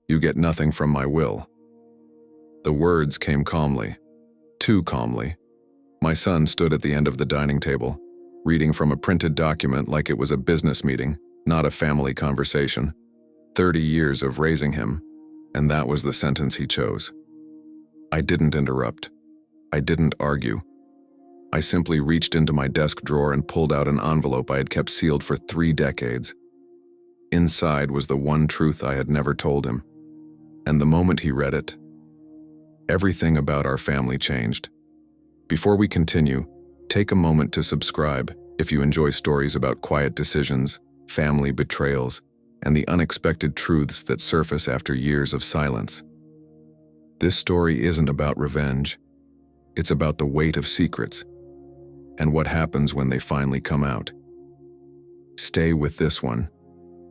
You get nothing from my will." The words came calmly, too calmly. My son stood at the end of the dining table, reading from a printed document like it was a business meeting, not a family conversation. 30 years of raising him, and that was the sentence he chose. I didn't interrupt. I didn't argue. I simply reached into my desk drawer and pulled out an envelope I had kept sealed for 3 decades. Inside was the one truth I had never told him. And the moment he read it, everything about our family changed. Before we continue, take a moment to subscribe if you enjoy stories about quiet decisions, family betrayals, and the unexpected truths that surface after years of silence. This story isn't about revenge. It's about the weight of secrets and what happens when they finally come out. Stay with this one,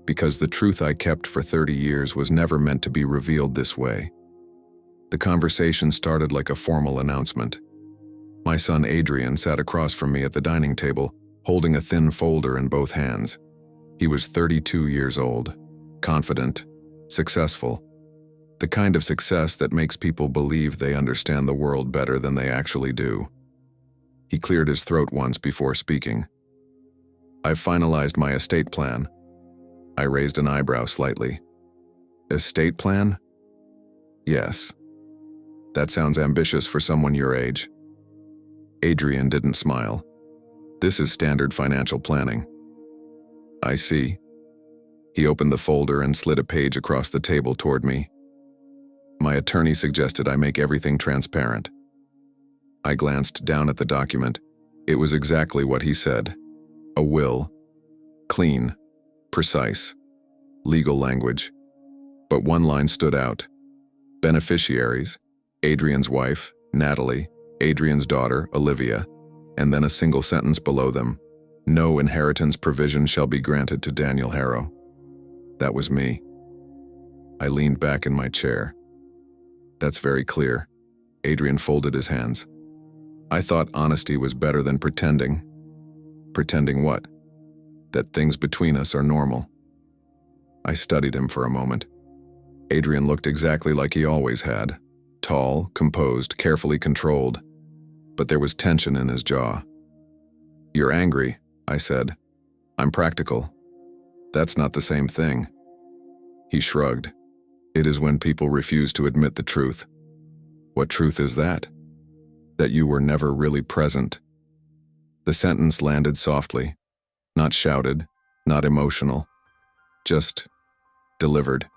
because the truth I kept for 30 years was never meant to be revealed this way. The conversation started like a formal announcement. My son Adrian sat across from me at the dining table, holding a thin folder in both hands. He was 32 years old, confident, successful, the kind of success that makes people believe they understand the world better than they actually do. He cleared his throat once before speaking. "I've finalized my estate plan." I raised an eyebrow slightly. "Estate plan?" "Yes. That sounds ambitious for someone your age." Adrian didn't smile. "This is standard financial planning." "I see." He opened the folder and slid a page across the table toward me. "My attorney suggested I make everything transparent." I glanced down at the document. It was exactly what he said. A will. Clean. Precise. Legal language. But one line stood out. Beneficiaries: Adrian's wife, Natalie, Adrian's daughter, Olivia, and then a single sentence below them: "No inheritance provision shall be granted to Daniel Harrow." That was me. I leaned back in my chair. "That's very clear." Adrian folded his hands. "I thought honesty was better than pretending." "Pretending what?" "That things between us are normal." I studied him for a moment. Adrian looked exactly like he always had. Tall, composed, carefully controlled. But there was tension in his jaw. "You're angry," I said. "I'm practical." "That's not the same thing." He shrugged. "It is when people refuse to admit the truth." "What truth is that?" "That you were never really present." The sentence landed softly, not shouted, not emotional, just delivered.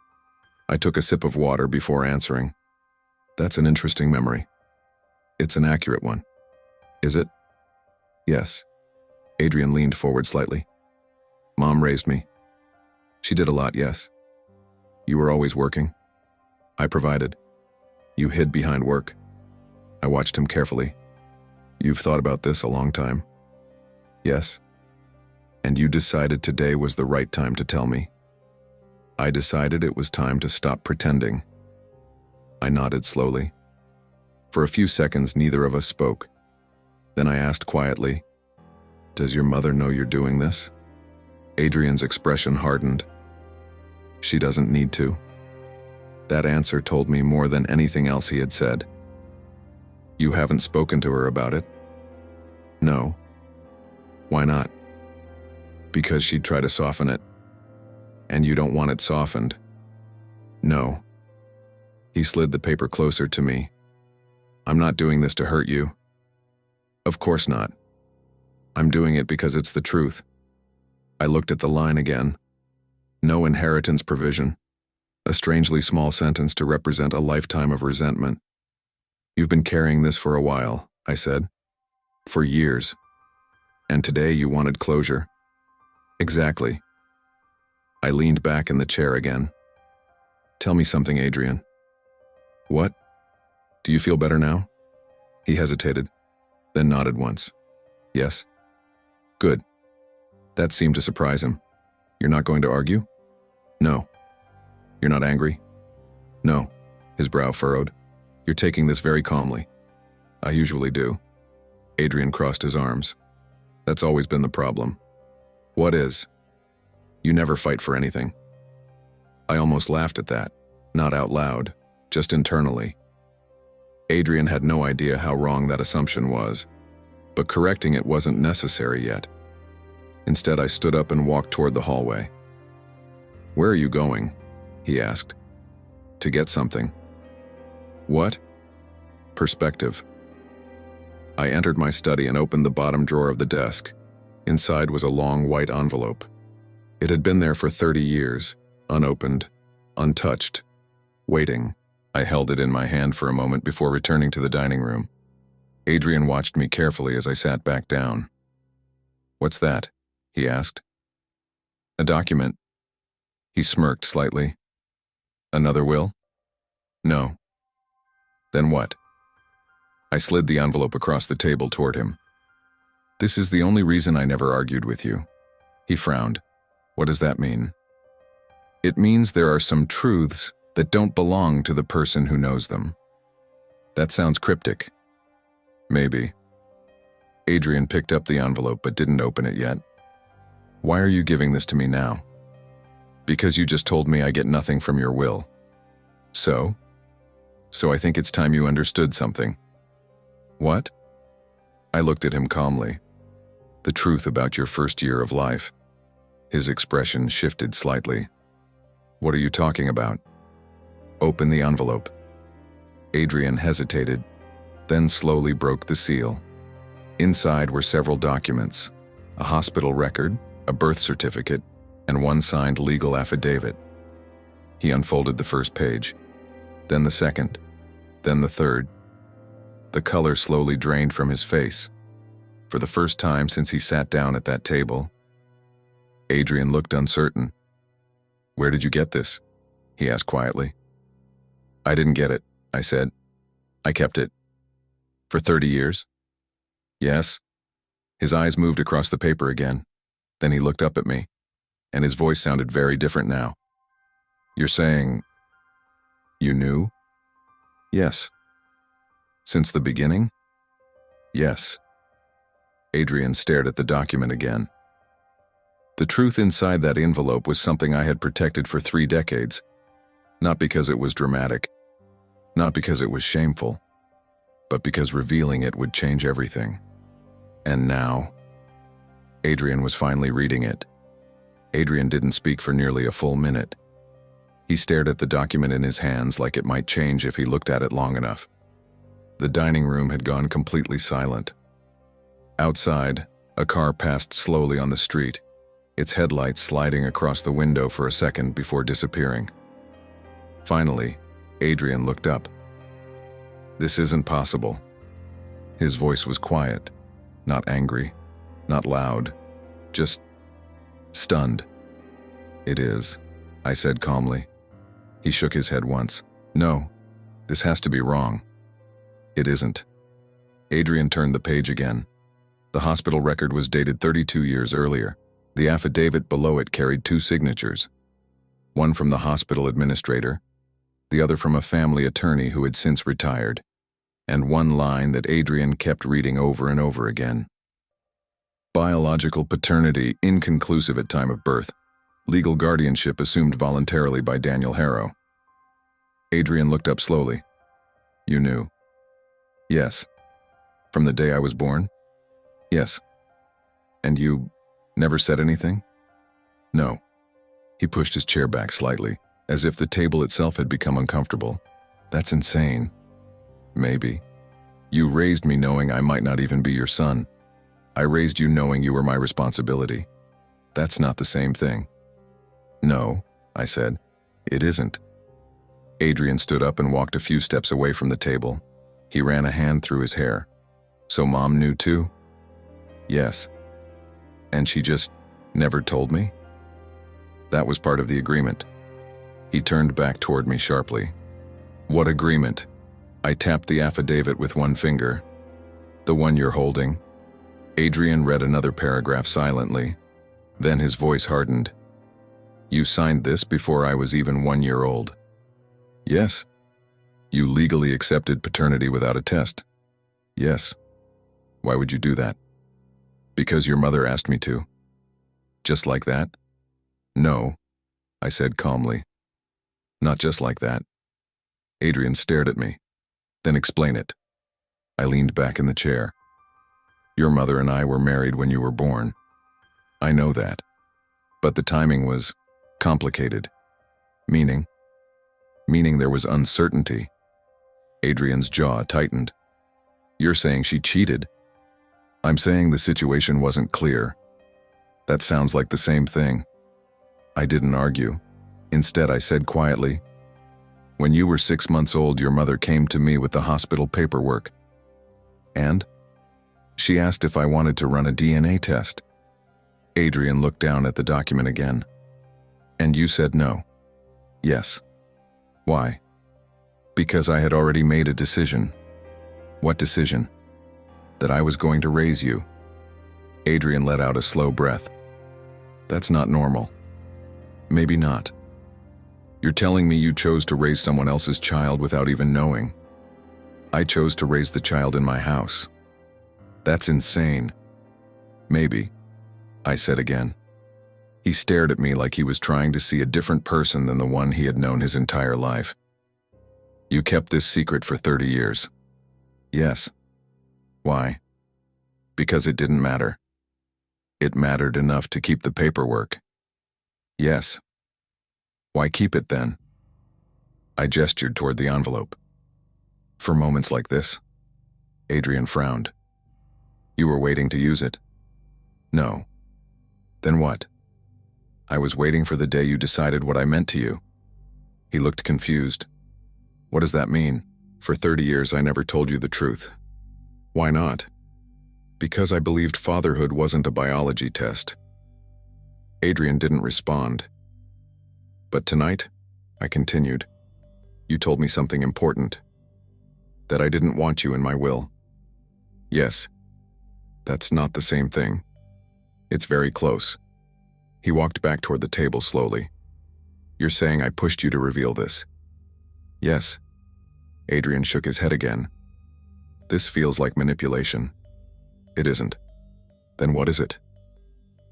I took a sip of water before answering. "That's an interesting memory." "It's an accurate one." "Is it?" "Yes." Adrian leaned forward slightly. "Mom raised me." "She did a lot, yes." "You were always working?" "I provided." "You hid behind work?" I watched him carefully. "You've thought about this a long time?" "Yes." "And you decided today was the right time to tell me?" "I decided it was time to stop pretending." I nodded slowly. For a few seconds, neither of us spoke. Then I asked quietly, "Does your mother know you're doing this?" Adrian's expression hardened. "She doesn't need to." That answer told me more than anything else he had said. "You haven't spoken to her about it?" "No." "Why not?" "Because she'd try to soften it." "And you don't want it softened?" "No." He slid the paper closer to me. "I'm not doing this to hurt you." "Of course not. I'm doing it because it's the truth." I looked at the line again. "No inheritance provision." A strangely small sentence to represent a lifetime of resentment. "You've been carrying this for a while," I said. "For years. And today you wanted closure." "Exactly." I leaned back in the chair again. "Tell me something, Adrian." "What? Do you feel better now?" He hesitated, then nodded once. "Yes." "Good." That seemed to surprise him. "You're not going to argue?" "No." "You're not angry?" "No." His brow furrowed. "You're taking this very calmly." "I usually do." Adrian crossed his arms. "That's always been the problem." "What is?" "You never fight for anything." I almost laughed at that. Not out loud, just internally. Adrian had no idea how wrong that assumption was, but correcting it wasn't necessary yet. Instead, I stood up and walked toward the hallway. "Where are you going?" he asked. "To get something." "What?" "Perspective." I entered my study and opened the bottom drawer of the desk. Inside was a long white envelope. It had been there for 30 years, unopened, untouched, waiting. I held it in my hand for a moment before returning to the dining room. Adrian watched me carefully as I sat back down. "What's that?" he asked. "A document." He smirked slightly. "Another will?" "No." "Then what?" I slid the envelope across the table toward him. "This is the only reason I never argued with you." He frowned. "What does that mean?" "It means there are some truths that don't belong to the person who knows them." "That sounds cryptic." "Maybe." Adrian picked up the envelope but didn't open it yet. "Why are you giving this to me now?" "Because you just told me I get nothing from your will." "So? So I think it's time you understood something." "What?" I looked at him calmly. "The truth about your first year of life." His expression shifted slightly. "What are you talking about?" "Open the envelope." Adrian hesitated, then slowly broke the seal. Inside were several documents, a hospital record, a birth certificate, and one signed legal affidavit. He unfolded the first page, then the second, then the third. The color slowly drained from his face. For the first time since he sat down at that table, Adrian looked uncertain. "Where did you get this?" he asked quietly. "I didn't get it," I said. "I kept it." "For 30 years?" "Yes." His eyes moved across the paper again. Then he looked up at me, and his voice sounded very different now. "You're saying you knew?" "Yes." "Since the beginning?" "Yes." Adrian stared at the document again. The truth inside that envelope was something I had protected for 3 decades. Not because it was dramatic, not because it was shameful, but because revealing it would change everything. And now, Adrian was finally reading it. Adrian didn't speak for nearly a full minute. He stared at the document in his hands like it might change if he looked at it long enough. The dining room had gone completely silent. Outside, a car passed slowly on the street, its headlights sliding across the window for a second before disappearing. Finally, Adrian looked up. "This isn't possible." His voice was quiet, not angry, not loud, just stunned. "It is," I said calmly. He shook his head once. "No, this has to be wrong." "It isn't." Adrian turned the page again. The hospital record was dated 32 years earlier. The affidavit below it carried 2 signatures. One from the hospital administrator, the other from a family attorney who had since retired, and one line that Adrian kept reading over and over again. "Biological paternity inconclusive at time of birth. Legal guardianship assumed voluntarily by Daniel Harrow." Adrian looked up slowly. "You knew?" "Yes." "From the day I was born?" "Yes." "And you never said anything?" "No." He pushed his chair back slightly, as if the table itself had become uncomfortable. "That's insane." "Maybe. You raised me knowing I might not even be your son. I raised you knowing you were my responsibility. That's not the same thing." "No," I said. "It isn't." Adrian stood up and walked a few steps away from the table. He ran a hand through his hair. "So Mom knew too?" "Yes." "And she just never told me?" "That was part of the agreement." He turned back toward me sharply. "What agreement?" I tapped the affidavit with one finger. "The one you're holding." Adrian read another paragraph silently. Then his voice hardened. "You signed this before I was even 1 year old." "Yes." "You legally accepted paternity without a test." "Yes." "Why would you do that?" "Because your mother asked me to." "Just like that?" "No," I said calmly. Not just like that. Adrian stared at me. Then explain it. I leaned back in the chair. Your mother and I were married when you were born. I know that. But the timing was complicated. Meaning there was uncertainty. Adrian's jaw tightened. You're saying she cheated? I'm saying the situation wasn't clear. That sounds like the same thing. I didn't argue. Instead, I said quietly, when you were 6 months old, your mother came to me with the hospital paperwork. And? She asked if I wanted to run a DNA test. Adrian looked down at the document again. And you said no. Yes. Why? Because I had already made a decision. What decision? That I was going to raise you. Adrian let out a slow breath. That's not normal. Maybe not. You're telling me you chose to raise someone else's child without even knowing. I chose to raise the child in my house. That's insane. Maybe, I said again. He stared at me like he was trying to see a different person than the one he had known his entire life. You kept this secret for 30 years. Yes. Why? Because it didn't matter. It mattered enough to keep the paperwork. Yes. Why keep it then? I gestured toward the envelope. For moments like this? Adrian frowned. You were waiting to use it? No. Then what? I was waiting for the day you decided what I meant to you. He looked confused. What does that mean? For 30 years I never told you the truth. Why not? Because I believed fatherhood wasn't a biology test. Adrian didn't respond. But tonight, I continued, you told me something important. That I didn't want you in my will. Yes. That's not the same thing. It's very close. He walked back toward the table slowly. You're saying I pushed you to reveal this? Yes. Adrian shook his head again. This feels like manipulation. It isn't. Then what is it?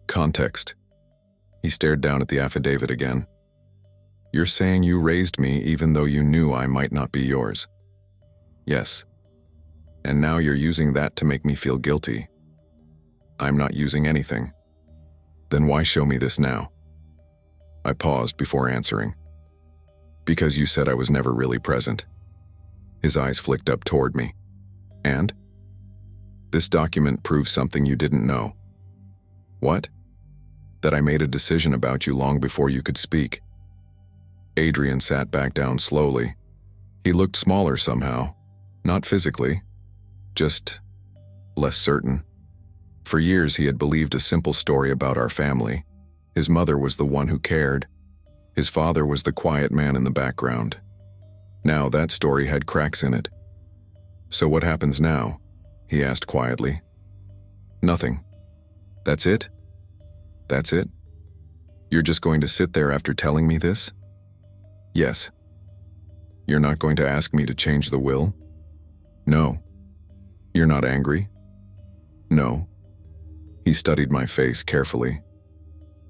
Context. He stared down at the affidavit again. You're saying you raised me even though you knew I might not be yours. Yes. And now you're using that to make me feel guilty. I'm not using anything. Then why show me this now? I paused before answering. Because you said I was never really present. His eyes flicked up toward me. And? This document proves something you didn't know. What? That I made a decision about you long before you could speak. Adrian sat back down slowly. He looked smaller somehow. Not physically. Just less certain. For years he had believed a simple story about our family. His mother was the one who cared. His father was the quiet man in the background. Now that story had cracks in it. So what happens now? He asked quietly. Nothing. That's it? That's it? You're just going to sit there after telling me this? Yes. You're not going to ask me to change the will? No. You're not angry? No. He studied my face carefully.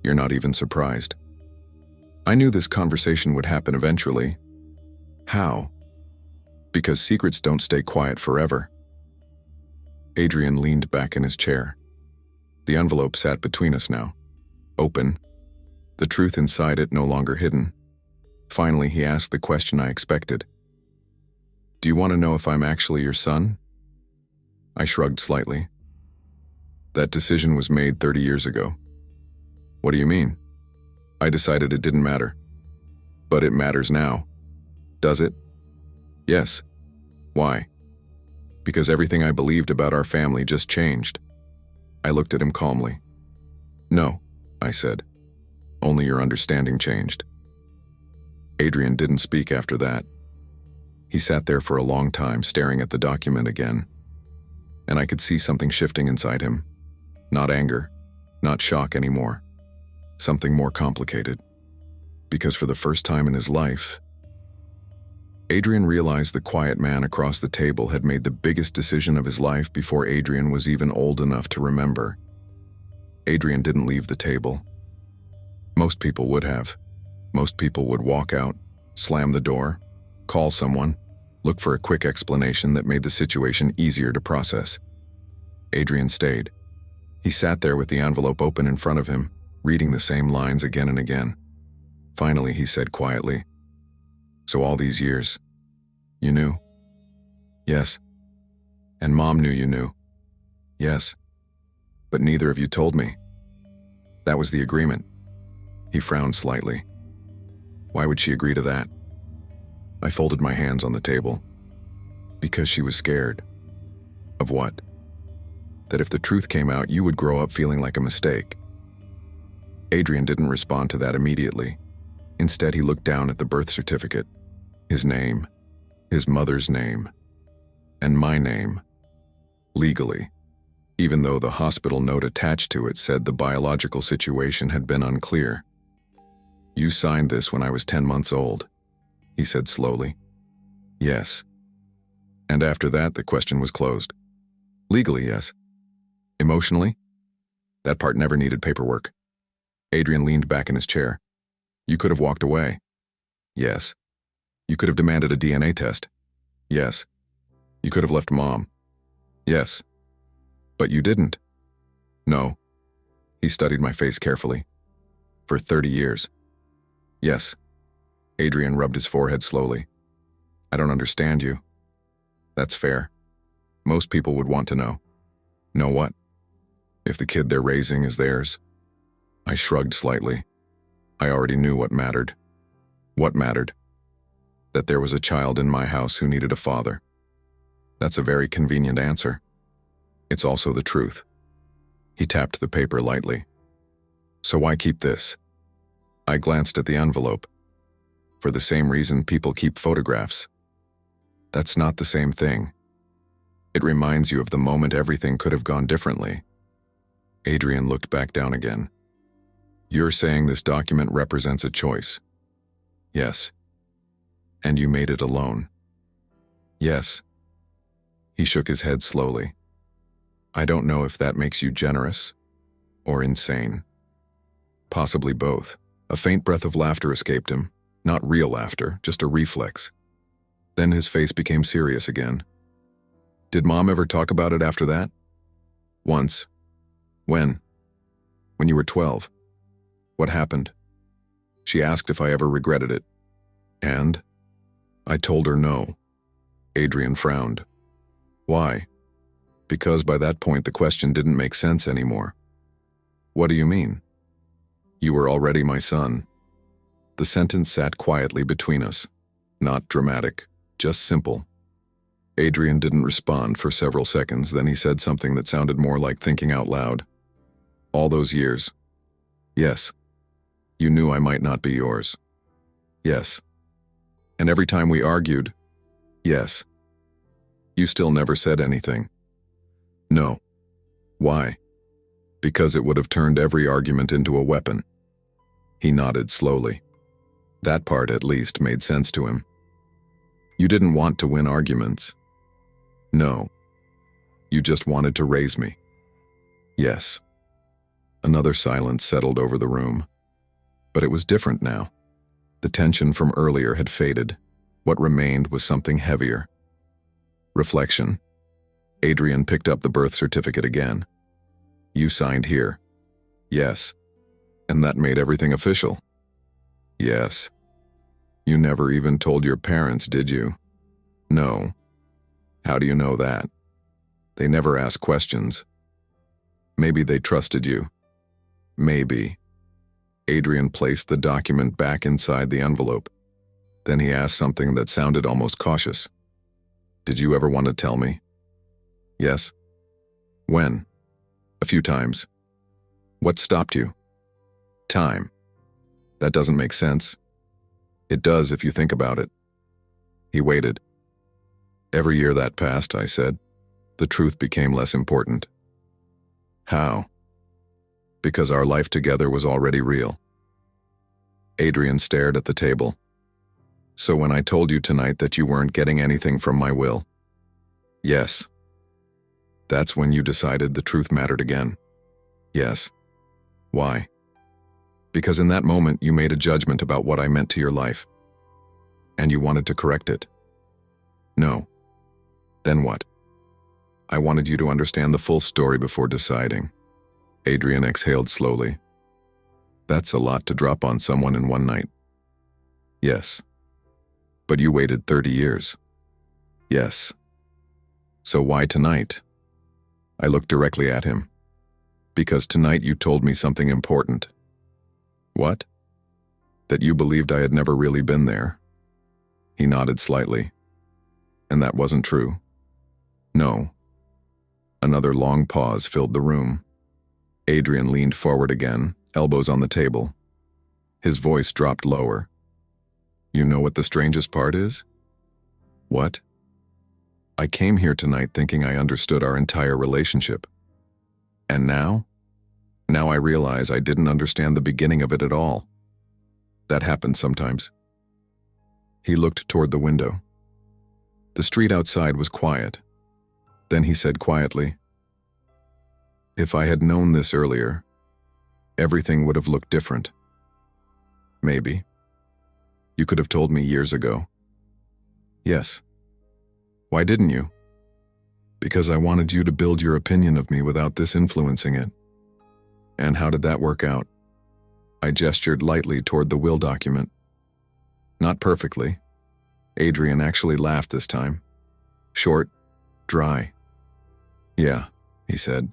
You're not even surprised. I knew this conversation would happen eventually. How? Because secrets don't stay quiet forever. Adrian leaned back in his chair. The envelope sat between us now. Open. The truth inside it no longer hidden. Finally, he asked the question I expected. Do you want to know if I'm actually your son? I shrugged slightly. That decision was made 30 years ago. What do you mean? I decided it didn't matter. But it matters now. Does it? Yes. Why? Because everything I believed about our family just changed. I looked at him calmly. No, I said. Only your understanding changed. Adrian didn't speak after that. He sat there for a long time staring at the document again. And I could see something shifting inside him. Not anger, not shock anymore. Something more complicated. Because for the first time in his life, Adrian realized the quiet man across the table had made the biggest decision of his life before Adrian was even old enough to remember. Adrian didn't leave the table. Most people would have. Most people would walk out, slam the door, call someone, look for a quick explanation that made the situation easier to process. Adrian stayed. He sat there with the envelope open in front of him, reading the same lines again and again. Finally, he said quietly, "So all these years, you knew?" "Yes." "And Mom knew you knew?" "Yes." "But neither of you told me." "That was the agreement." He frowned slightly. "Why would she agree to that?" I folded my hands on the table. "Because she was scared." "Of what?" "That if the truth came out, you would grow up feeling like a mistake." Adrian didn't respond to that immediately. Instead, he looked down at the birth certificate. His name, his mother's name, and my name. Legally, even though the hospital note attached to it said the biological situation had been unclear. "You signed this when I was 10 months old," he said slowly. "Yes." "And after that, the question was closed." "Legally, yes." "Emotionally?" "That part never needed paperwork." Adrian leaned back in his chair. "You could have walked away." "Yes." "You could have demanded a DNA test." "Yes." "You could have left Mom." "Yes." "But you didn't." "No." He studied my face carefully. "For 30 years." "Yes." Adrian rubbed his forehead slowly. "I don't understand you." "That's fair. Most people would want to know." "Know what?" "If the kid they're raising is theirs." I shrugged slightly. I already knew what mattered. What mattered? That there was a child in my house who needed a father. That's a very convenient answer. It's also the truth. He tapped the paper lightly. "So why keep this?" I glanced at the envelope. "For the same reason people keep photographs." "That's not the same thing. It reminds you of the moment everything could have gone differently." Adrian looked back down again. "You're saying this document represents a choice?" "Yes." "And you made it alone?" "Yes." He shook his head slowly. "I don't know if that makes you generous or insane." "Possibly both." A faint breath of laughter escaped him. Not real laughter, just a reflex. Then his face became serious again. "Did Mom ever talk about it after that?" "Once." "When?" "When you were 12. "What happened?" "She asked if I ever regretted it." "And?" "I told her no." Adrian frowned. "Why?" "Because by that point the question didn't make sense anymore." "What do you mean?" "You were already my son." The sentence sat quietly between us. Not dramatic, just simple. Adrian didn't respond for several seconds, then he said something that sounded more like thinking out loud. "All those years?" "Yes." "You knew I might not be yours?" "Yes." "And every time we argued?" "Yes." "You still never said anything?" "No." "Why?" "Because it would have turned every argument into a weapon." He nodded slowly. That part, at least, made sense to him. "You didn't want to win arguments?" "No." "You just wanted to raise me?" "Yes." Another silence settled over the room. But it was different now. The tension from earlier had faded. What remained was something heavier. Reflection. Adrian picked up the birth certificate again. "You signed here?" "Yes." "And that made everything official?" "Yes." "You never even told your parents, did you?" "No." "How do you know that?" "They never ask questions." "Maybe they trusted you." "Maybe." Adrian placed the document back inside the envelope. Then he asked something that sounded almost cautious. "Did you ever want to tell me?" "Yes." "When?" "A few times." "What stopped you?" "Time." "That doesn't make sense." "It does if you think about it." He waited. "Every year that passed," I said, "the truth became less important." "How?" "Because our life together was already real." Adrian stared at the table. "So when I told you tonight that you weren't getting anything from my will?" "Yes." "That's when you decided the truth mattered again?" "Yes." "Why?" "Because in that moment you made a judgment about what I meant to your life." And you wanted to correct it? No. Then what? I wanted you to understand the full story before deciding. Adrian exhaled slowly. That's a lot to drop on someone in one night. Yes. But you waited 30 years. Yes. So why tonight? I looked directly at him. Because tonight you told me something important. What? That you believed I had never really been there. He nodded slightly. And that wasn't true. No. Another long pause filled the room. Adrian leaned forward again, elbows on the table. His voice dropped lower. You know what the strangest part is? What? I came here tonight thinking I understood our entire relationship. And now? Now I realize I didn't understand the beginning of it at all. That happens sometimes. He looked toward the window. The street outside was quiet. Then he said quietly, If I had known this earlier, everything would have looked different. Maybe. You could have told me years ago. Yes. Why didn't you? Because I wanted you to build your opinion of me without this influencing it. And how did that work out? I gestured lightly toward the will document. Not perfectly. Adrian actually laughed this time. Short, dry. Yeah, he said.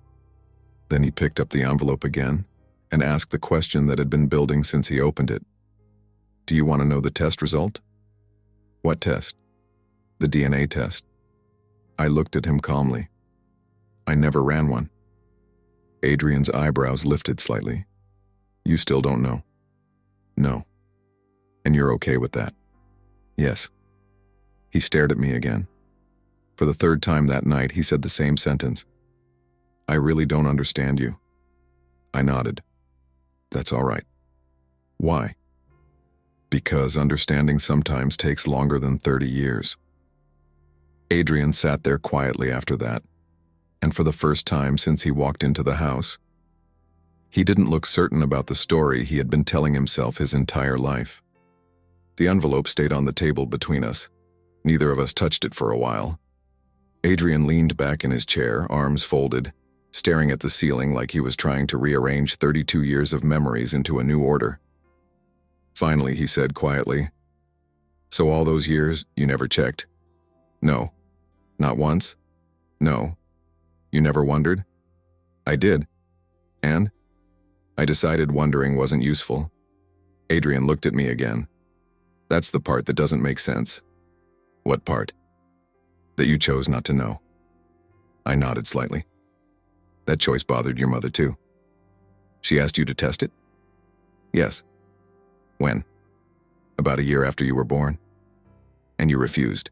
Then he picked up the envelope again and asked the question that had been building since he opened it. Do you want to know the test result? What test? The DNA test. I looked at him calmly. I never ran one. Adrian's eyebrows lifted slightly. You still don't know? No. And you're okay with that? Yes. He stared at me again. For the third time that night, he said the same sentence. I really don't understand you. I nodded. That's all right. Why? Because understanding sometimes takes longer than 30 years. Adrian sat there quietly after that, and for the first time since he walked into the house, he didn't look certain about the story he had been telling himself his entire life. The envelope stayed on the table between us. Neither of us touched it for a while. Adrian leaned back in his chair, arms folded, staring at the ceiling like he was trying to rearrange 32 years of memories into a new order. Finally, he said quietly, So all those years, you never checked? No. Not once? No. You never wondered? I did. And? I decided wondering wasn't useful. Adrian looked at me again. That's the part that doesn't make sense. What part? That you chose not to know. I nodded slightly. That choice bothered your mother too. She asked you to test it? Yes. When? About a year after you were born. And you refused?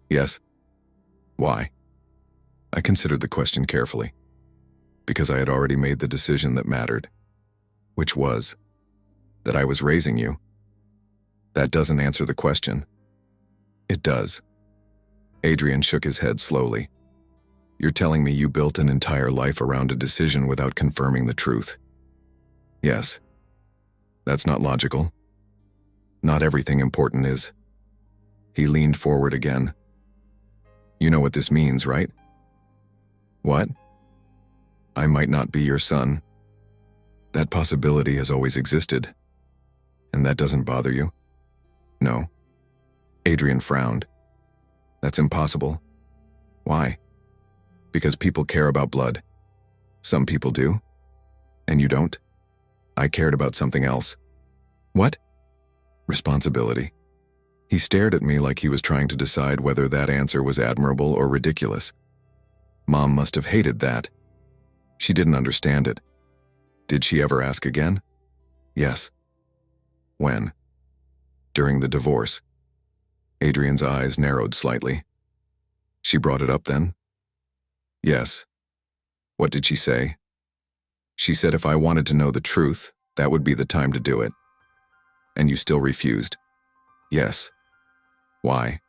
Yes. Why? I considered the question carefully. Because I had already made the decision that mattered. Which was that I was raising you. That doesn't answer the question. It does. Adrian shook his head slowly. You're telling me you built an entire life around a decision without confirming the truth. Yes. That's not logical. Not everything important is. He leaned forward again. You know what this means, right? What? I might not be your son. That possibility has always existed. And that doesn't bother you? No. Adrian frowned. That's impossible. Why? Because people care about blood. Some people do. And you don't? I cared about something else. What? Responsibility. He stared at me like he was trying to decide whether that answer was admirable or ridiculous. Mom must have hated that. She didn't understand it. Did she ever ask again? Yes. When? During the divorce. Adrian's eyes narrowed slightly. She brought it up then? Yes. What did she say? She said if I wanted to know the truth, that would be the time to do it. And you still refused? Yes. Why?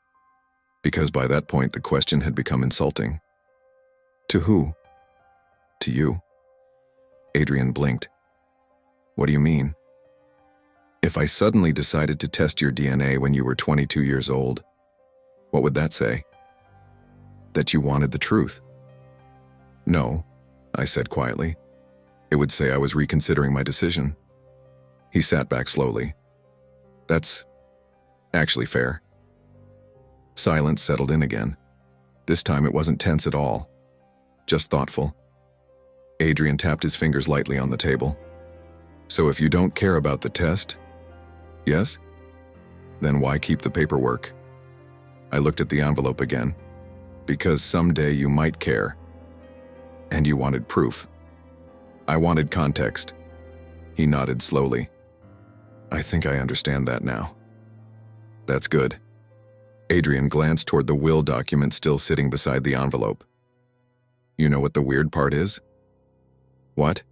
Because by that point the question had become insulting. To who? To you. Adrian blinked. What do you mean? If I suddenly decided to test your DNA when you were 22 years old, what would that say? That you wanted the truth. No, I said quietly. It would say I was reconsidering my decision. He sat back slowly. That's actually fair. Silence settled in again. This time it wasn't tense at all, just thoughtful. Adrian tapped his fingers lightly on the table. So if you don't care about the test, yes? Then why keep the paperwork? I looked at the envelope again. Because someday you might care. And you wanted proof. I wanted context. He nodded slowly. I think I understand that now. That's good. Adrian glanced toward the will document still sitting beside the envelope. You know what the weird part is? What?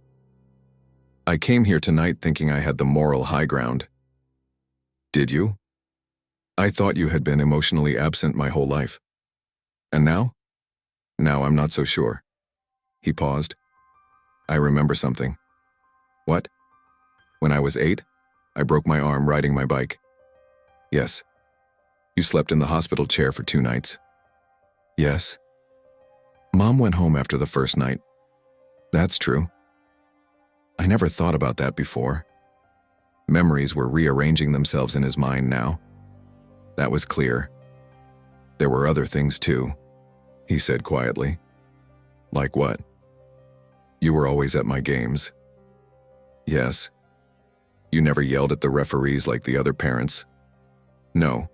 I came here tonight thinking I had the moral high ground. Did you? I thought you had been emotionally absent my whole life. And now? Now I'm not so sure. He paused. I remember something. What? When I was 8, I broke my arm riding my bike. Yes. You slept in the hospital chair for 2 nights. Yes. Mom went home after the first night. That's true. I never thought about that before. Memories were rearranging themselves in his mind now. That was clear. There were other things too, he said quietly. Like what? You were always at my games. Yes. You never yelled at the referees like the other parents. No.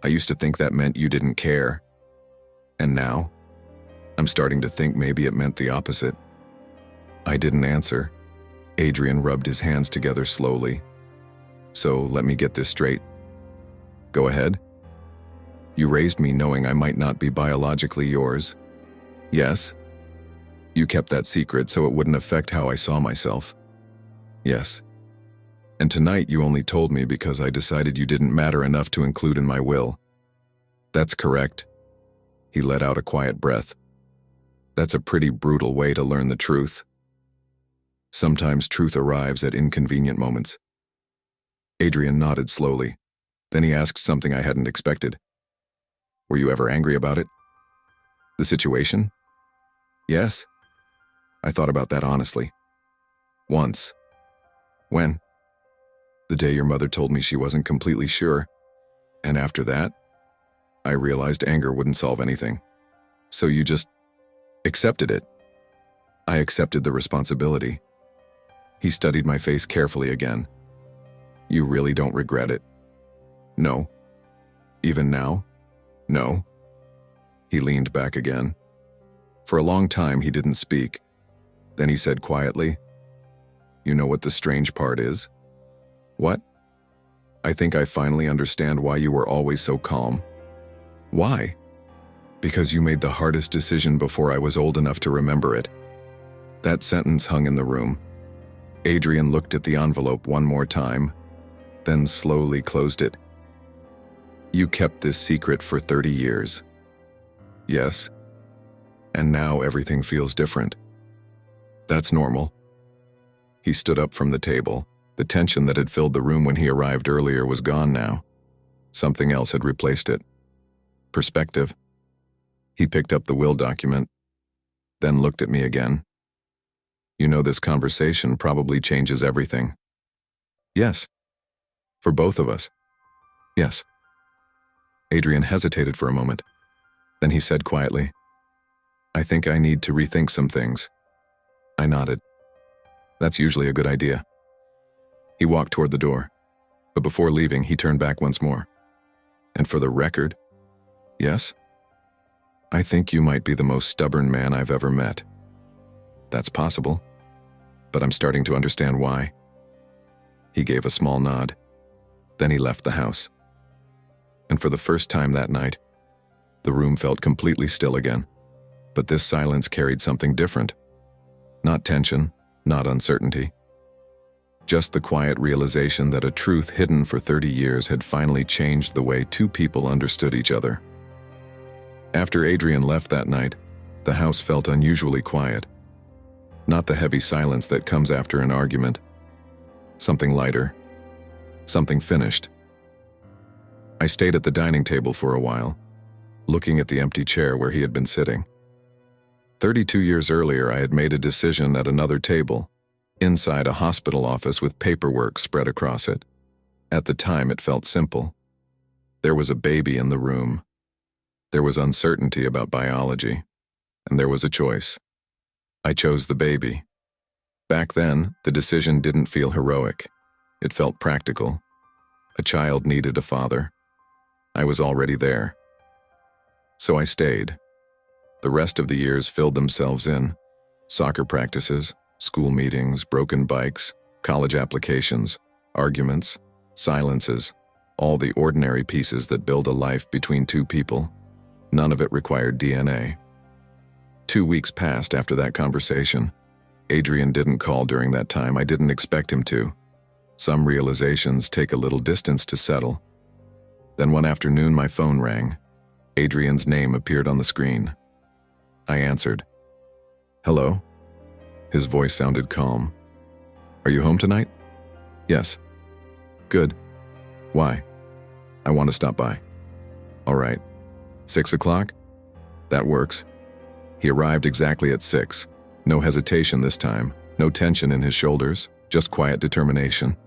I used to think that meant you didn't care. And now, I'm starting to think maybe it meant the opposite. I didn't answer. Adrian rubbed his hands together slowly. So let me get this straight. Go ahead. You raised me knowing I might not be biologically yours. Yes. You kept that secret so it wouldn't affect how I saw myself. Yes. And tonight you only told me because I decided you didn't matter enough to include in my will. That's correct. He let out a quiet breath. That's a pretty brutal way to learn the truth. Sometimes truth arrives at inconvenient moments. Adrian nodded slowly. Then he asked something I hadn't expected. Were you ever angry about it? The situation? Yes. I thought about that honestly. Once. When? The day your mother told me she wasn't completely sure. And after that, I realized anger wouldn't solve anything. So you just accepted it. I accepted the responsibility. He studied my face carefully again. You really don't regret it? No. Even now? No. He leaned back again. For a long time he didn't speak. Then he said quietly, You know what the strange part is? What? I think I finally understand why you were always so calm. Why? Because you made the hardest decision before I was old enough to remember it. That sentence hung in the room. Adrian looked at the envelope one more time, then slowly closed it. You kept this secret for 30 years. Yes. And now everything feels different. That's normal. He stood up from the table. The tension that had filled the room when he arrived earlier was gone now. Something else had replaced it. Perspective. He picked up the will document, then looked at me again. You know, this conversation probably changes everything. Yes. For both of us. Yes. Adrian hesitated for a moment. Then he said quietly, I think I need to rethink some things. I nodded. That's usually a good idea. He walked toward the door, but before leaving, he turned back once more. And for the record, yes? I think you might be the most stubborn man I've ever met. That's possible, but I'm starting to understand why. He gave a small nod. Then he left the house. And for the first time that night, the room felt completely still again. But this silence carried something different. Not tension, not uncertainty. Just the quiet realization that a truth hidden for 30 years had finally changed the way two people understood each other. After Adrian left that night, the house felt unusually quiet. Not the heavy silence that comes after an argument. Something lighter. something finished. I stayed at the dining table for a while, looking at the empty chair where he had been sitting. 32 years earlier, I had made a decision at another table, inside a hospital office with paperwork spread across it. At the time, it felt simple. There was a baby in the room. There was uncertainty about biology, and there was a choice. I chose the baby. Back then, the decision didn't feel heroic. It felt practical. A child needed a father. I was already there. So I stayed. The rest of the years filled themselves in. Soccer practices, school meetings, broken bikes, college applications, arguments, silences, all the ordinary pieces that build a life between two people. None of it required DNA. 2 weeks passed after that conversation. Adrian didn't call during that time. I didn't expect him to. Some realizations take a little distance to settle. Then one afternoon, my phone rang. Adrian's name appeared on the screen. I answered. "Hello?" His voice sounded calm. "Are you home tonight?" "Yes." "Good. Why?" "I want to stop by." "All right. 6 o'clock?" "That works." He arrived exactly at 6. No hesitation this time, no tension in his shoulders, just quiet determination.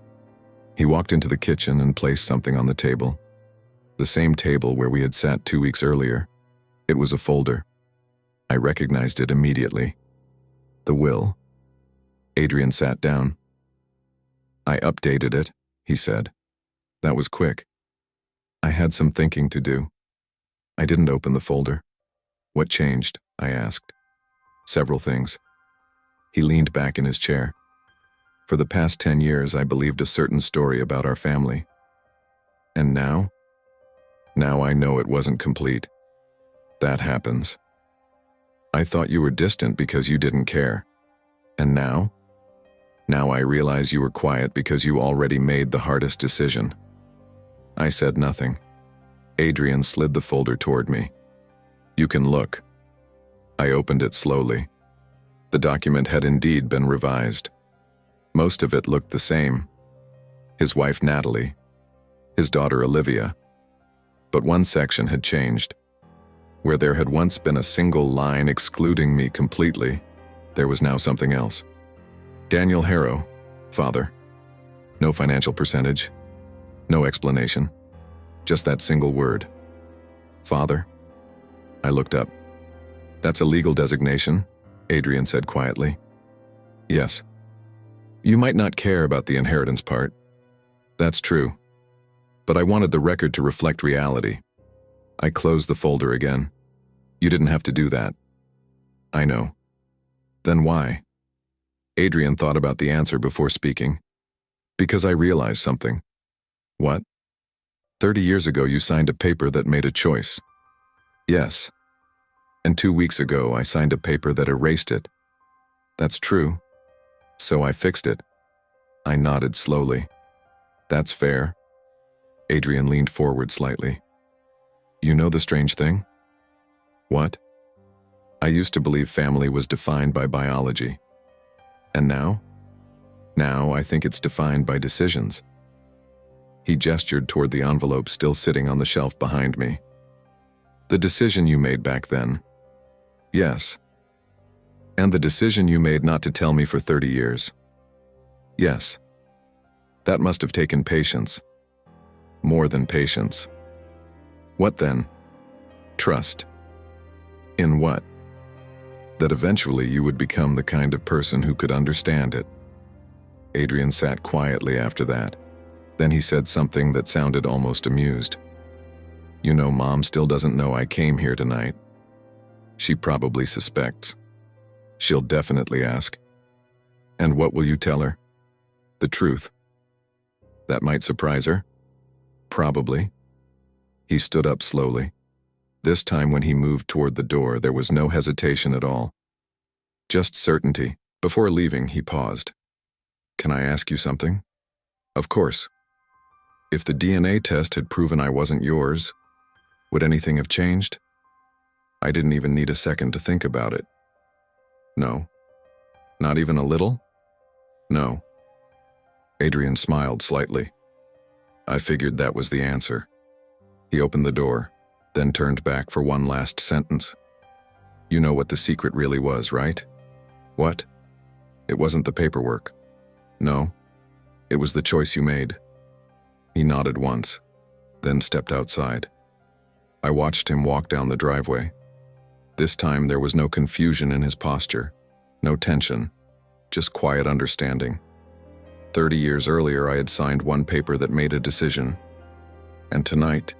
He walked into the kitchen and placed something on the table. The same table where we had sat 2 weeks earlier. It was a folder. I recognized it immediately. The will. Adrian sat down. "I updated it," he said. "That was quick." I had some thinking to do. I didn't open the folder. "What changed?" I asked. "Several things." He leaned back in his chair. "For the past 10 years, I believed a certain story about our family. And now? Now I know it wasn't complete. That happens. I thought you were distant because you didn't care. And now? Now I realize you were quiet because you already made the hardest decision." I said nothing. Adrian slid the folder toward me. "You can look." I opened it slowly. The document had indeed been revised. Most of it looked the same. His wife Natalie, his daughter Olivia. But one section had changed. Where there had once been a single line excluding me completely, there was now something else. Daniel Harrow, father. No financial percentage. No explanation. Just that single word. Father. I looked up. "That's a legal designation," Adrian said quietly. "Yes. You might not care about the inheritance part. That's true. But I wanted the record to reflect reality." I closed the folder again. "You didn't have to do that." "I know." "Then why?" Adrian thought about the answer before speaking. "Because I realized something." "What?" 30 years ago you signed a paper that made a choice." "Yes. And 2 weeks ago I signed a paper that erased it." "That's true. So I fixed it." I nodded slowly. "That's fair." Adrian leaned forward slightly. "You know the strange thing?" "What?" "I used to believe family was defined by biology. And now? Now I think it's defined by decisions." He gestured toward the envelope still sitting on the shelf behind me. "The decision you made back then." "Yes." "And the decision you made not to tell me for 30 years." "Yes." "That must have taken patience." "More than patience." "What then?" "Trust." "In what?" "That eventually you would become the kind of person who could understand it." Adrian sat quietly after that. Then he said something that sounded almost amused. "You know, Mom still doesn't know I came here tonight. She probably suspects. She'll definitely ask." "And what will you tell her?" "The truth." "That might surprise her." "Probably." He stood up slowly. This time when he moved toward the door, there was no hesitation at all. Just certainty. Before leaving, he paused. "Can I ask you something?" "Of course." "If the DNA test had proven I wasn't yours, would anything have changed?" I didn't even need a second to think about it. "No." "Not even a little?" "No." Adrian smiled slightly. I figured that was the answer. He opened the door, then turned back for one last sentence. You know what the secret really was, right? What? It wasn't the paperwork. No, it was the choice you made. He nodded once, then stepped outside. I watched him walk down the driveway. This time there was no confusion in his posture, no tension, just quiet understanding. 30 years earlier, I had signed one paper that made a decision. And tonight,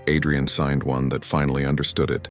Adrian signed one that finally understood it.